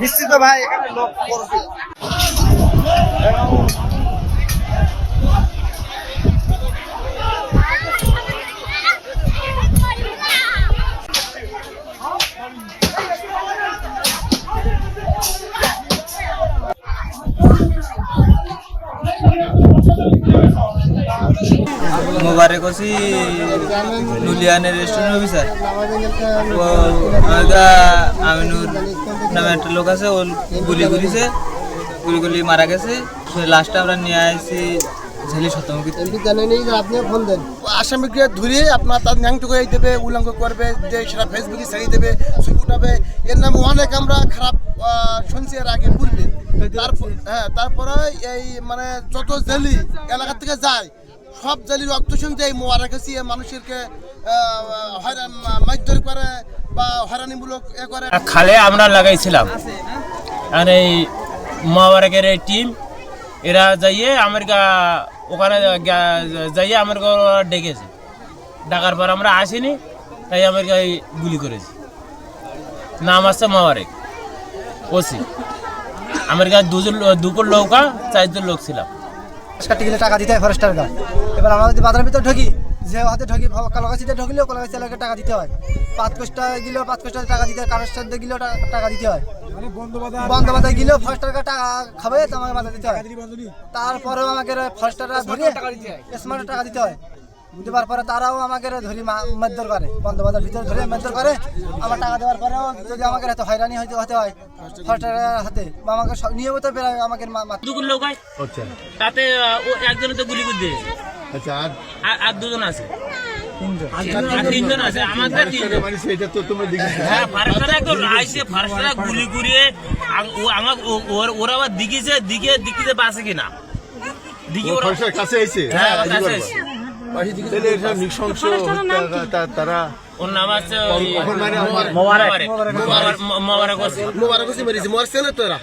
নিশ্চিত ভাই এখানে লোক করবে। मुबारक होसी नुलियाने रेस्टोरेंट অফিসার ও আমিনুর নামে একটা লোক আছে, ও গুলি মারা গেছে। লাস্টে আমরা নিয়ে আসছি ঝেলি শতমুখী। আপনিও ফোন দেন, আসামিকে ধরে আপনার তার ন্যাংটুকু দেবে, উলঙ্গ করবে, যে সেটা ফেসবুকে ছেড়ে দেবে, ছবি উঠাবে। এর নামে অনেক আমরা খারাপ শুনছি এর আগে পূর্বে। তারপরে এই মানে যত জেলি এলাকা থেকে যায়, সব জেলির রক্ত শুনতে এই মোবারক হোসি মানুষকে মারধর করে বা হয়রানিমূলক করে। খালে আমরা লাগাইছিলাম, আর এই মোবারকের এই টিম এরা যাইয়ে আমেরিকা ওখানে যাইয়ে আমেরিকা ডেকেছে। ডাকার পর আমরা আসিনি, তাই আমেরিকায় গুলি করেছি। নাম আসছে মোবারক ওসি। আমেরিকার দুপুর নৌকা 4 জন লোক ছিলাম। কাটতে গেলে টাকা দিতে হয় ফরেস্টার গা। এবার আমরা যদি বাজারের ভিতরে ঢুকি, যে হাতে ঢুকি কলাগাছিতে ঢুকলেও কলাগাছি এলাকায় টাকা দিতে হয়। 5 কোষ্টা গেলেও 5 কোষ্টা টাকা দিতে হয়, কারোর সাথে গেলেও টাকা দিতে হয়। বন্ধ বাজার গেলেও ফরেস্টার টাকা খাবে, তো আমাকে বাজার দিতে হয়। তারপরেও আমাকে ফরেস্টাররা ধরে স্মার্ট টাকা দিতে হয়। দেওয়ার পরে তারাও আমাকে ধরি মারধর করে, বন্ধ বাজার ভিতরে ধরে মারধর করে। আমার টাকা দেওয়ার পরেও যদি আমাকে এত হয়রানি হতে হয় ফরেস্টারের হাতে, বা আমাকে নিয়মিত বেড়ায় আমাকে দুপুর লোক হয়, তাতে ও একজনে তো গুলি করে দিয়েছে। আচ্ছা, আর 2 জন আছে, 3 জন আছে। আমাদের 3 জন। মানে সেটা তো তোমরা দেখেছো। হ্যাঁ, ফারেস্টাররা একদম আইসে, ফারেস্টাররা গুলি করিয়ে ওরা আবার দিকে বাসে কিনা দিকে ওরা কাছে এসে। হ্যাঁ, কাছে এসে। তাহলে এটা নৃশংস তারা। ওর নাম আছে মানে মোবারক। মোবারক হোসি মেরেছে, মরছে না তোরা।